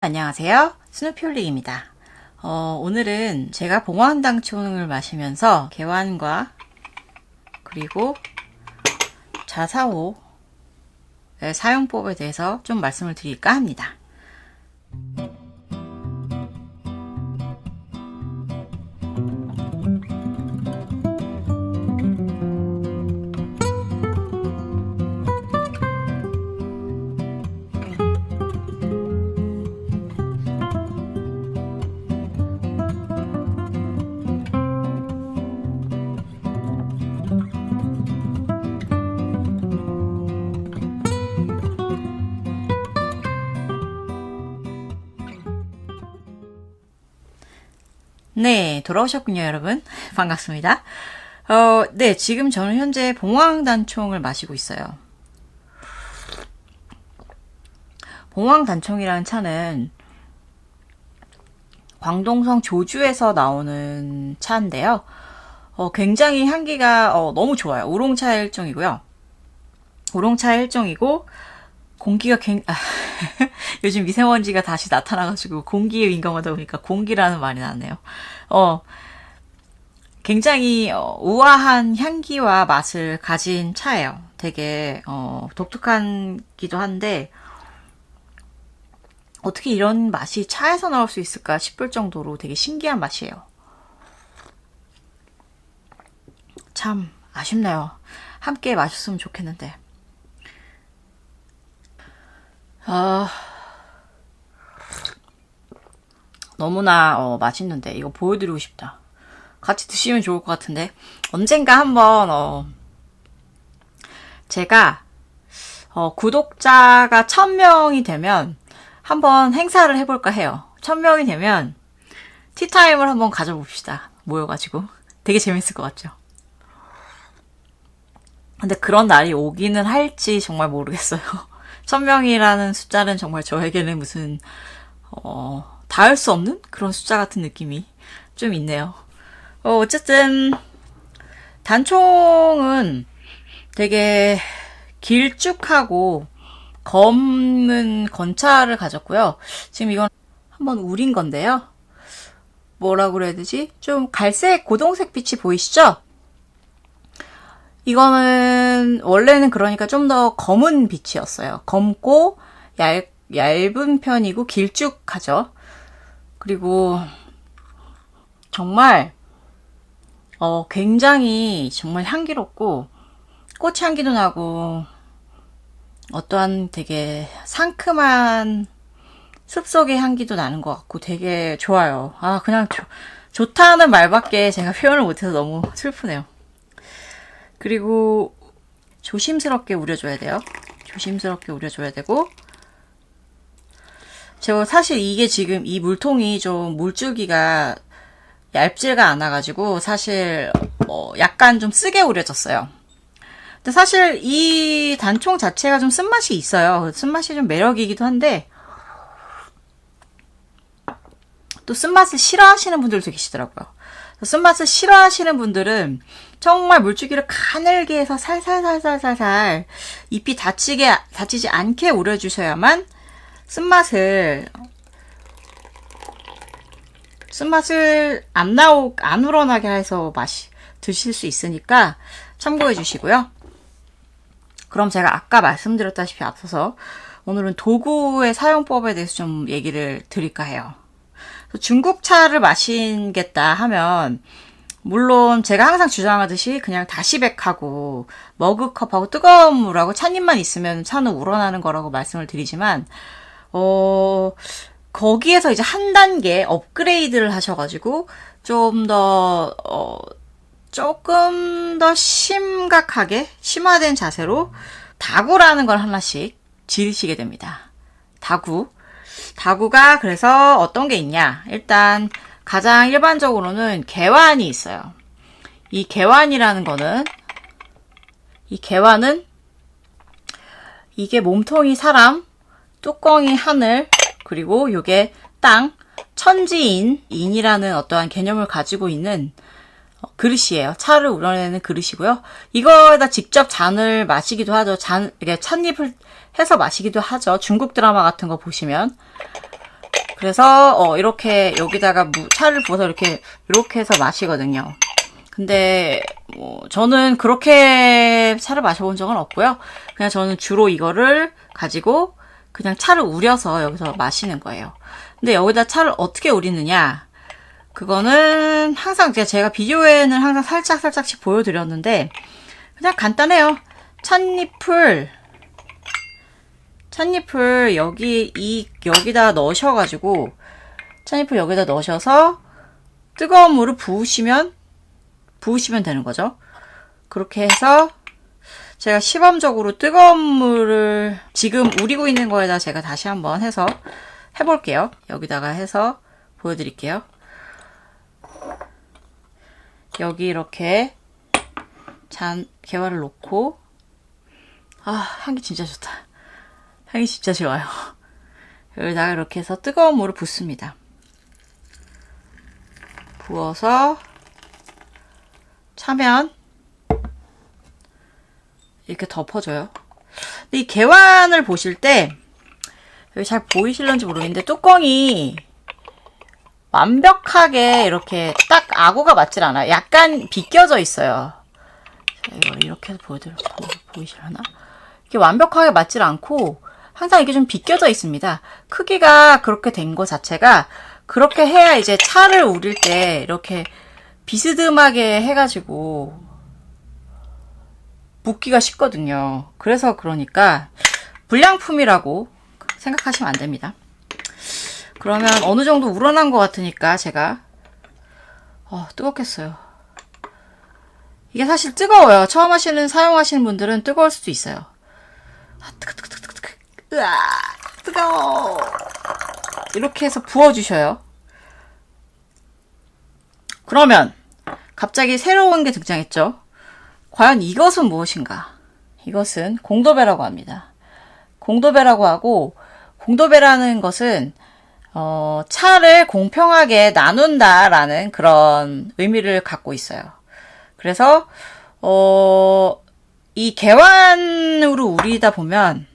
안녕하세요. 스누피홀릭입니다. 오늘은 제가 봉황당총을 마시면서 개완과 그리고 자사오의 사용법에 대해서 좀 말씀을 드릴까 합니다. 네, 돌아오셨군요, 여러분. 반갑습니다. 네, 지금 저는 현재 봉황단총을 마시고 있어요. 봉황단총이라는 차는 광동성 조주에서 나오는 차인데요. 굉장히 향기가 너무 좋아요. 우롱차의 일종이고요. 우롱차의 일종이고 공기가 요즘 미세먼지가 다시 나타나가지고 공기에 민감하다 보니까 공기라는 말이 나네요. 굉장히 우아한 향기와 맛을 가진 차예요. 되게 독특한기도 한데 어떻게 이런 맛이 차에서 나올 수 있을까 싶을 정도로 되게 신기한 맛이에요. 참 아쉽네요. 함께 마셨으면 좋겠는데. 너무나 맛있는데 이거 보여드리고 싶다. 같이 드시면 좋을 것 같은데 언젠가 한번 제가 구독자가 1000명이 되면 한번 행사를 해볼까 해요. 1000명이 되면 티타임을 한번 가져봅시다. 모여가지고 되게 재밌을 것 같죠. 근데 그런 날이 오기는 할지 정말 모르겠어요. 1000명이라는 숫자는 정말 저에게는 무슨 닿을 수 없는 그런 숫자 같은 느낌이 좀 있네요. 어쨌든 단총은 되게 길쭉하고 검은 건차를 가졌고요. 지금 이건 한번 우린 건데요. 뭐라고 그래야 되지? 좀 갈색, 고동색 빛이 보이시죠? 이거는 원래는 그러니까 좀 더 검은 빛이었어요. 검고 얇은 편이고 길쭉하죠. 그리고 정말 굉장히 정말 향기롭고 꽃향기도 나고 어떠한 되게 상큼한 숲속의 향기도 나는 것 같고 되게 좋아요. 그냥 좋다는 말밖에 제가 표현을 못해서 너무 슬프네요. 그리고 조심스럽게 우려줘야 돼요. 조심스럽게 우려줘야 되고 제가 사실 이게 지금 이 물통이 좀 물줄기가 얇지가 않아가지고 사실 약간 좀 쓰게 우려졌어요. 근데 사실 이 단총 자체가 좀 쓴맛이 있어요. 쓴맛이 좀 매력이기도 한데 또 쓴맛을 싫어하시는 분들도 계시더라고요. 쓴맛을 싫어하시는 분들은 정말 물줄기를 가늘게 해서 살살살살살살 잎이 다치지 않게 우려주셔야만 쓴맛을 안 우러나게 해서 드실 수 있으니까 참고해 주시고요. 그럼 제가 아까 말씀드렸다시피 앞서서 오늘은 도구의 사용법에 대해서 좀 얘기를 드릴까 해요. 중국 차를 마시겠다 하면 물론 제가 항상 주장하듯이 그냥 다시백하고 머그컵하고 뜨거운 물하고 찻잎만 있으면 차는 우러나는 거라고 말씀을 드리지만 거기에서 이제 한 단계 업그레이드를 하셔가지고 조금 더 심화된 자세로 다구라는 걸 하나씩 지르시게 됩니다. 다구가 그래서 어떤 게 있냐? 일단 가장 일반적으로는 개완이 있어요. 이 개완은 이게 몸통이 사람, 뚜껑이 하늘, 그리고 요게 땅, 인이라는 어떠한 개념을 가지고 있는 그릇이에요. 차를 우러내는 그릇이고요. 이거에다 직접 잔을 마시기도 하죠. 이게 찻잎을 해서 마시기도 하죠. 중국 드라마 같은 거 보시면. 그래서 이렇게 여기다가 차를 부어서 이렇게 해서 마시거든요. 근데 저는 그렇게 차를 마셔본 적은 없고요. 그냥 저는 주로 이거를 가지고 그냥 차를 우려서 여기서 마시는 거예요. 근데 여기다 차를 어떻게 우리느냐? 그거는 항상 제가 비디오에는 항상 살짝씩 보여드렸는데 그냥 간단해요. 찻잎을 여기다 넣으셔가지고 찻잎을 여기다 넣으셔서 뜨거운 물을 부으시면 되는 거죠. 그렇게 해서 제가 시범적으로 뜨거운 물을 지금 우리고 있는 거에다 제가 다시 한번 해서 해볼게요. 여기다가 해서 보여드릴게요. 여기 이렇게 개화를 놓고 향기 진짜 좋다. 향이 진짜 좋아요. 여기다가 이렇게 해서 뜨거운 물을 붓습니다. 부어서 차면 이렇게 덮어줘요. 근데 이 개완을 보실 때 여기 잘 보이실런지 모르겠는데 뚜껑이 완벽하게 이렇게 딱 아구가 맞질 않아요. 약간 비껴져 있어요. 이걸 이렇게 해서 보이시려나? 이게 완벽하게 맞질 않고 항상 이게 좀 비껴져 있습니다. 크기가 그렇게 된 거 자체가 그렇게 해야 이제 차를 우릴 때 이렇게 비스듬하게 해가지고 붓기가 쉽거든요. 그래서 그러니까 불량품이라고 생각하시면 안 됩니다. 그러면 어느 정도 우러난 것 같으니까 제가 뜨겁겠어요. 이게 사실 뜨거워요. 처음 사용하시는 분들은 뜨거울 수도 있어요. 으아, 뜨거워. 이렇게 해서 부어주셔요. 그러면 갑자기 새로운 게 등장했죠. 과연 이것은 무엇인가? 이것은 공도배라고 합니다. 공도배라고 하고, 공도배라는 것은 차를 공평하게 나눈다라는 그런 의미를 갖고 있어요. 그래서 이 개완으로 우리다 보면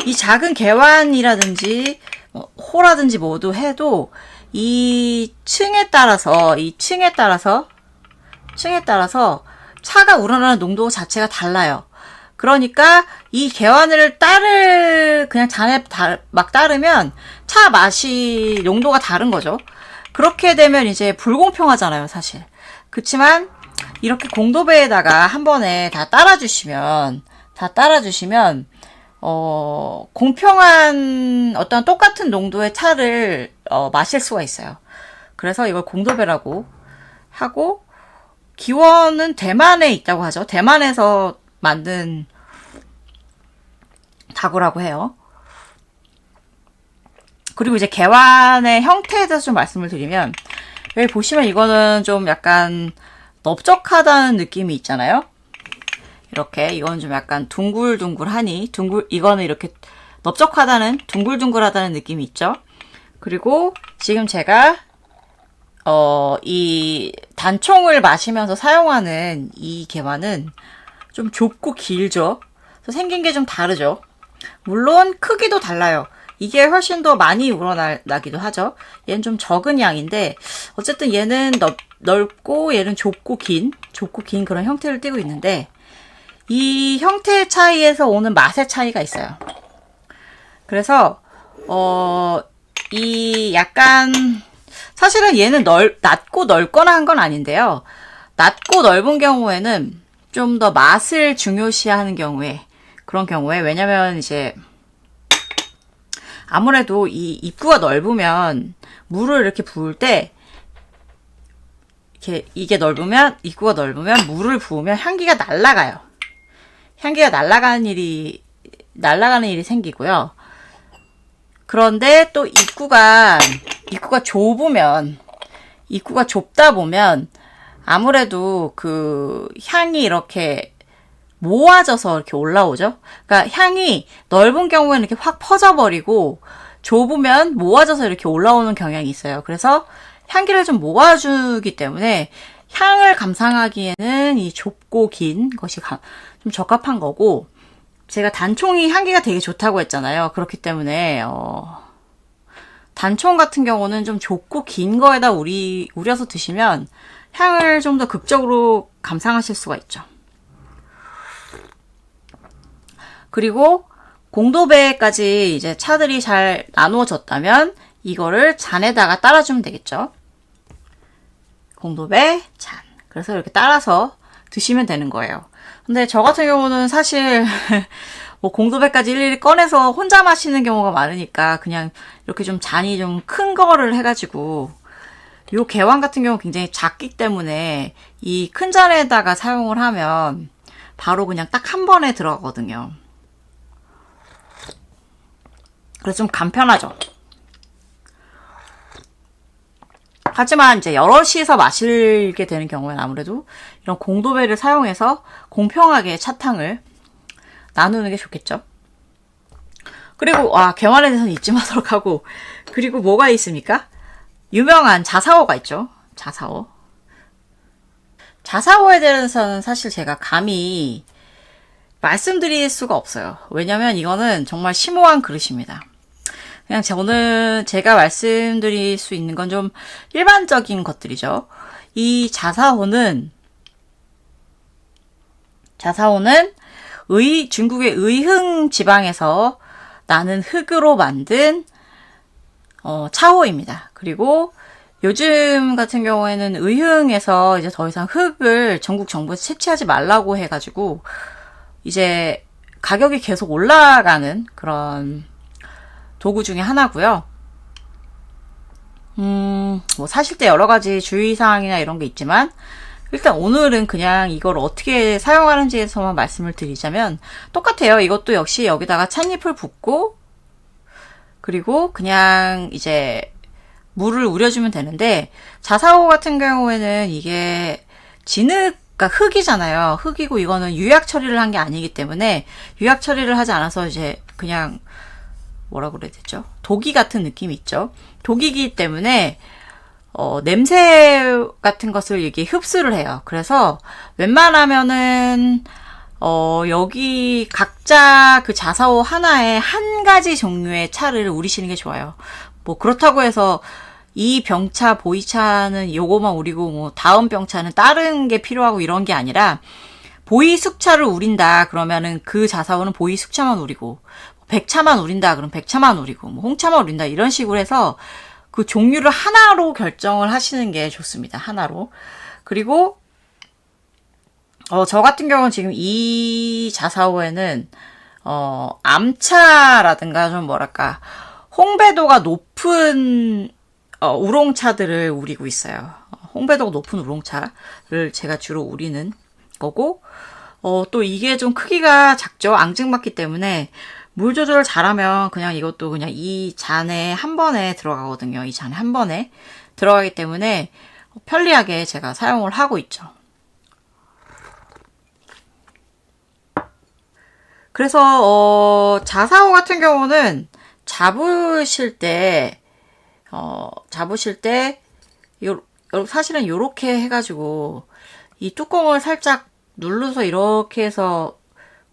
이 작은 개완이라든지 호라든지 뭐도 해도 이 층에 따라서 차가 우러나는 농도 자체가 달라요. 그러니까 이 개완을 그냥 잔에 막 따르면 차 맛이 농도가 다른 거죠. 그렇게 되면 이제 불공평하잖아요, 사실. 그렇지만 이렇게 공도배에다가 한 번에 다 따라주시면 공평한 어떤 똑같은 농도의 차를 마실 수가 있어요. 그래서 이걸 공도배라고 하고, 기원은 대만에 있다고 하죠. 대만에서 만든 다구라고 해요. 그리고 이제 개완의 형태에 대해서 좀 말씀을 드리면, 여기 보시면 이거는 좀 약간 넓적하다는 느낌이 있잖아요. 이렇게 이건 좀 약간 둥글둥글하니 이거는 이렇게 넓적하다는 둥글둥글하다는 느낌이 있죠. 그리고 지금 제가 이 단총을 마시면서 사용하는 이 개완은 좀 좁고 길죠. 그래서 생긴 게 좀 다르죠. 물론 크기도 달라요. 이게 훨씬 더 많이 우러나기도 하죠. 얘는 좀 적은 양인데 어쨌든 얘는 넓고 얘는 좁고 긴 그런 형태를 띠고 있는데 이 형태의 차이에서 오는 맛의 차이가 있어요. 그래서 이 약간 사실은 얘는 낮고 넓거나 한 건 아닌데요. 낮고 넓은 경우에는 좀 더 맛을 중요시하는 그런 경우에 왜냐면 이제 아무래도 이 입구가 넓으면 물을 이렇게 부을 때 입구가 넓으면 물을 부으면 향기가 날아가요. 향기가 날아가는 일이 생기고요. 그런데 또 입구가 좁다 보면 아무래도 그 향이 이렇게 모아져서 이렇게 올라오죠. 그러니까 향이 넓은 경우에는 이렇게 확 퍼져버리고 좁으면 모아져서 이렇게 올라오는 경향이 있어요. 그래서 향기를 좀 모아주기 때문에 향을 감상하기에는 이 좁고 긴 것이 좀 적합한 거고, 제가 단총이 향기가 되게 좋다고 했잖아요. 그렇기 때문에 단총 같은 경우는 좀 좁고 긴 거에다 우려서 드시면 향을 좀 더 극적으로 감상하실 수가 있죠. 그리고 공도배까지 이제 차들이 잘 나누어졌다면 이거를 잔에다가 따라주면 되겠죠. 공도배, 잔. 그래서 이렇게 따라서 드시면 되는 거예요. 근데 저 같은 경우는 사실 뭐 공도배까지 일일이 꺼내서 혼자 마시는 경우가 많으니까 그냥 이렇게 좀 잔이 좀 큰 거를 해가지고 요 개왕 같은 경우 굉장히 작기 때문에 이 큰 잔에다가 사용을 하면 바로 그냥 딱 한 번에 들어가거든요. 그래서 좀 간편하죠. 하지만 이제 여럿이서 마시게 되는 경우에는 아무래도 이런 공도배를 사용해서 공평하게 차탕을 나누는 게 좋겠죠. 그리고 개완에 대해서는 잊지 마도록 하고, 그리고 뭐가 있습니까? 유명한 자사오가 있죠. 자사오. 자사오에 대해서는 사실 제가 감히 말씀드릴 수가 없어요. 왜냐면 이거는 정말 심오한 그릇입니다. 그냥 저는 제가 말씀드릴 수 있는 건 좀 일반적인 것들이죠. 이 자사오는 중국의 의흥 지방에서 나는 흙으로 만든 차오입니다. 그리고 요즘 같은 경우에는 의흥에서 이제 더 이상 흙을 전국 정부에서 채취하지 말라고 해가지고 이제 가격이 계속 올라가는 그런 도구 중에 하나고요. 뭐 사실 때 여러 가지 주의사항이나 이런 게 있지만 일단 오늘은 그냥 이걸 어떻게 사용하는지에서만 말씀을 드리자면 똑같아요. 이것도 역시 여기다가 찻잎을 붓고 그리고 그냥 이제 물을 우려주면 되는데 자사오 같은 경우에는 이게 그러니까 흙이잖아요. 흙이고 이거는 유약 처리를 한 게 아니기 때문에 유약 처리를 하지 않아서 이제 그냥 뭐라 그래야 되죠? 독이 같은 느낌이 있죠. 독이기 때문에 냄새 같은 것을 이게 흡수를 해요. 그래서 웬만하면은 여기 각자 그 자사오 하나에 한 가지 종류의 차를 우리시는 게 좋아요. 뭐 그렇다고 해서 이 병차, 보이차는 요거만 우리고 뭐 다음 병차는 다른 게 필요하고 이런 게 아니라 보이 숙차를 우린다 그러면은 그 자사오는 보이 숙차만 우리고 백차만 우린다 그럼 백차만 우리고 뭐 홍차만 우린다 이런 식으로 해서 그 종류를 하나로 결정을 하시는 게 좋습니다. 하나로. 그리고 저 같은 경우는 지금 이 자사오에는 암차라든가 좀 뭐랄까 홍배도가 높은 우롱차들을 우리고 있어요. 홍배도가 높은 우롱차를 제가 주로 우리는 거고 또 이게 좀 크기가 작죠. 앙증맞기 때문에 물 조절을 잘하면 그냥 이것도 그냥 이 잔에 한 번에 들어가거든요. 이 잔에 한 번에 들어가기 때문에 편리하게 제가 사용을 하고 있죠. 그래서 자사오 같은 경우는 잡으실 때 사실은 요렇게 해가지고 이 뚜껑을 살짝 눌러서 이렇게 해서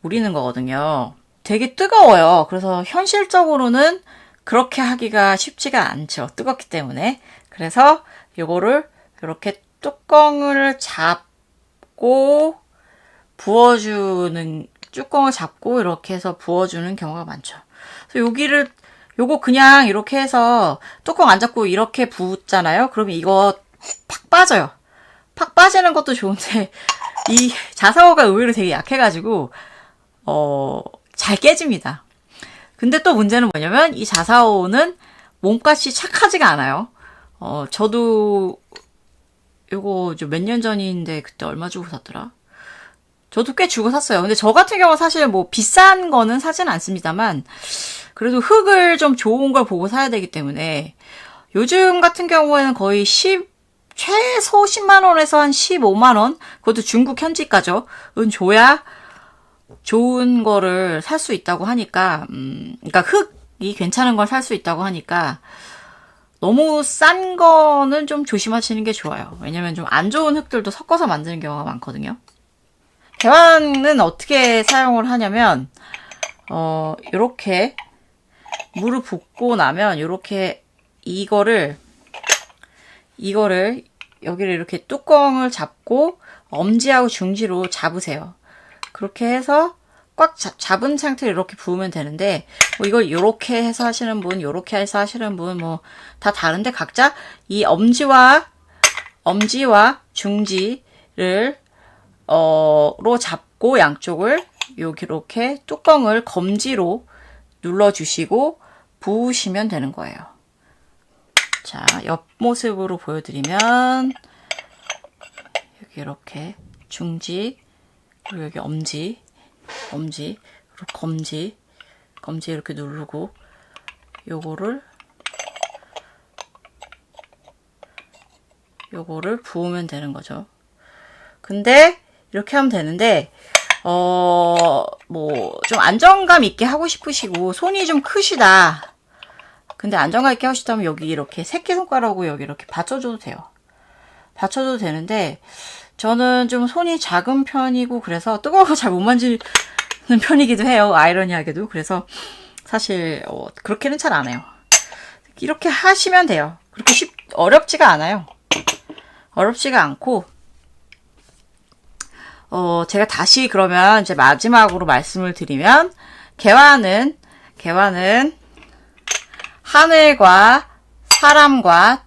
우리는 거거든요. 되게 뜨거워요. 그래서 현실적으로는 그렇게 하기가 쉽지가 않죠. 뜨겁기 때문에. 그래서 요거를 이렇게 뚜껑을 잡고 뚜껑을 잡고 이렇게 해서 부어주는 경우가 많죠. 그래서 요거 그냥 이렇게 해서 뚜껑 안 잡고 이렇게 붓잖아요. 그러면 이거 팍 빠져요. 팍 빠지는 것도 좋은데 이 자사오가 의외로 되게 약해가지고 잘 깨집니다. 근데 또 문제는 뭐냐면 이 자사오는 몸값이 착하지가 않아요. 저도 요거 몇 년 전인데 그때 얼마 주고 샀더라? 저도 꽤 주고 샀어요. 근데 저 같은 경우는 사실 뭐 비싼 거는 사진 않습니다만 그래도 흙을 좀 좋은 걸 보고 사야 되기 때문에 요즘 같은 경우에는 거의 최소 10만 원에서 한 15만 원, 그것도 중국 현지가죠. 은 줘야 좋은 거를 살 수 있다고 하니까, 그러니까 흙이 괜찮은 걸 살 수 있다고 하니까 너무 싼 거는 좀 조심하시는 게 좋아요. 왜냐면 좀 안 좋은 흙들도 섞어서 만드는 경우가 많거든요. 개완은 어떻게 사용을 하냐면, 요렇게 물을 붓고 나면 요렇게 이거를 여기를 이렇게 뚜껑을 잡고 엄지하고 중지로 잡으세요. 그렇게 해서 꽉 잡은 상태로 이렇게 부으면 되는데, 뭐 이걸 요렇게 해서 하시는 분, 요렇게 해서 하시는 분, 뭐 다 다른데 각자 이 엄지와 중지를 로 잡고 양쪽을 여기 이렇게 뚜껑을 검지로 눌러주시고 부으시면 되는 거예요. 자, 옆모습으로 보여드리면 여기 이렇게 중지, 그리고 여기 엄지, 그리고 검지 이렇게 누르고 요거를 부으면 되는 거죠. 근데 이렇게 하면 되는데 뭐 좀 안정감 있게 하고 싶으시고 손이 좀 크시다. 근데 안정감 있게 하고 싶다면 여기 이렇게 새끼손가락으로 여기 이렇게 받쳐줘도 돼요. 받쳐줘도 되는데 저는 좀 손이 작은 편이고 그래서 뜨거워서 잘 못 만지는 편이기도 해요. 아이러니하게도. 그래서 사실 그렇게는 잘 안 해요. 이렇게 하시면 돼요. 그렇게 어렵지가 않아요. 어렵지가 않고 제가 다시 그러면 이제 마지막으로 말씀을 드리면 개화는 하늘과 사람과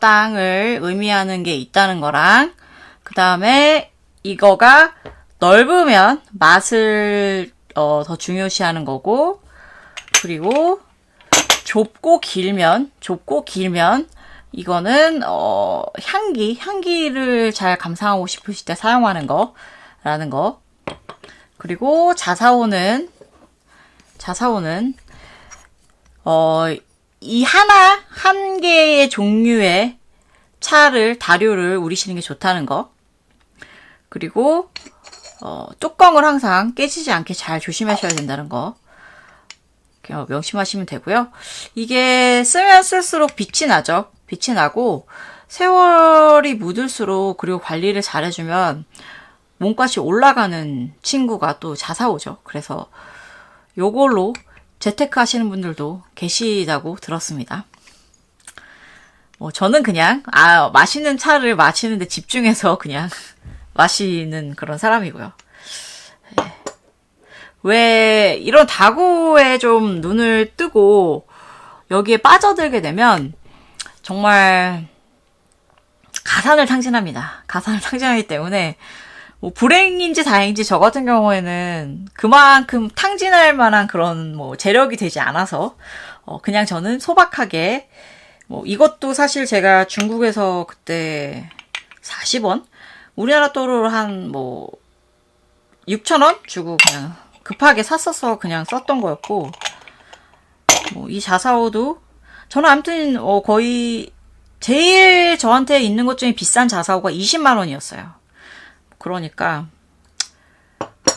땅을 의미하는 게 있다는 거랑, 그 다음에 이거가 넓으면 맛을 더 중요시하는 거고, 그리고 좁고 길면 이거는 향기를 잘 감상하고 싶으실 때 사용하는 거라는 거. 그리고 자사오는 이 한 개의 종류의 다료를 우리시는 게 좋다는 거. 그리고 뚜껑을 항상 깨지지 않게 잘 조심하셔야 된다는 거. 명심하시면 되고요. 이게 쓰면 쓸수록 빛이 나죠. 빛이 나고 세월이 묻을수록, 그리고 관리를 잘 해주면 몸값이 올라가는 친구가 또 자사오죠. 그래서 요걸로 재테크 하시는 분들도 계시다고 들었습니다. 저는 그냥 마시는 차를 마시는데 집중해서 그냥 마시는 그런 사람이고요. 왜 이런 다구에 좀 눈을 뜨고 여기에 빠져들게 되면 정말 가산을 탕진합니다. 가산을 탕진하기 때문에 뭐 불행인지 다행인지 저 같은 경우에는 그만큼 탕진할 만한 그런 뭐 재력이 되지 않아서 그냥 저는 소박하게, 뭐 이것도 사실 제가 중국에서 그때 40원, 우리나라 돈으로 한 뭐 6,000원 주고 그냥 급하게 샀어서 그냥 썼던 거였고, 뭐 이 자사오도 저는 아무튼 거의 제일 저한테 있는 것 중에 비싼 자사오가 20만 원이었어요. 그러니까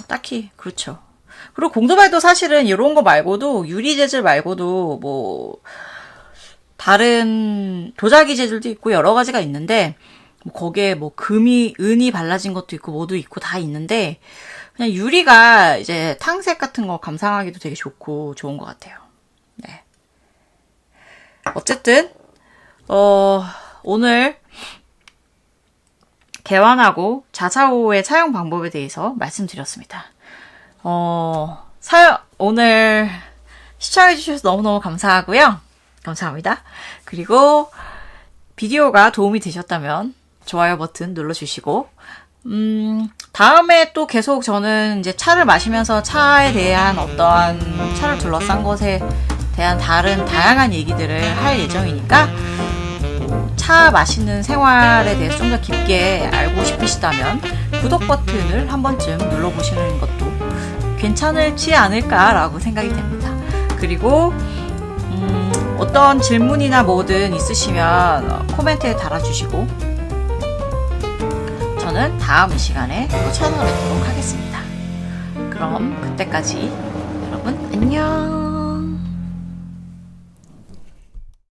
딱히 그렇죠. 그리고 공도발도 사실은 이런 거 말고도, 유리 재질 말고도 뭐 다른 도자기 재질도 있고 여러 가지가 있는데, 뭐 거기에 뭐 은이 발라진 것도 있고 뭐도 있고 다 있는데, 그냥 유리가 이제 탕색 같은 거 감상하기도 되게 좋고 좋은 것 같아요. 네. 어쨌든 오늘 개완하고 자사오의 사용 방법에 대해서 말씀드렸습니다. 오늘 시청해주셔서 너무너무 감사하고요. 감사합니다. 그리고 비디오가 도움이 되셨다면 좋아요 버튼 눌러주시고, 다음에 또 계속 저는 이제 차를 마시면서 차에 대한 어떠한 차를 둘러싼 것에 대한 다양한 얘기들을 할 예정이니까, 차 마시는 생활에 대해서 좀 더 깊게 알고 싶으시다면 구독 버튼을 한 번쯤 눌러보시는 것도 괜찮을지 않을까라고 생각이 됩니다. 그리고 어떤 질문이나 뭐든 있으시면 코멘트에 달아주시고, 저는 다음 시간에 또 찾아뵙도록 하겠습니다. 그럼 그때까지 여러분 안녕.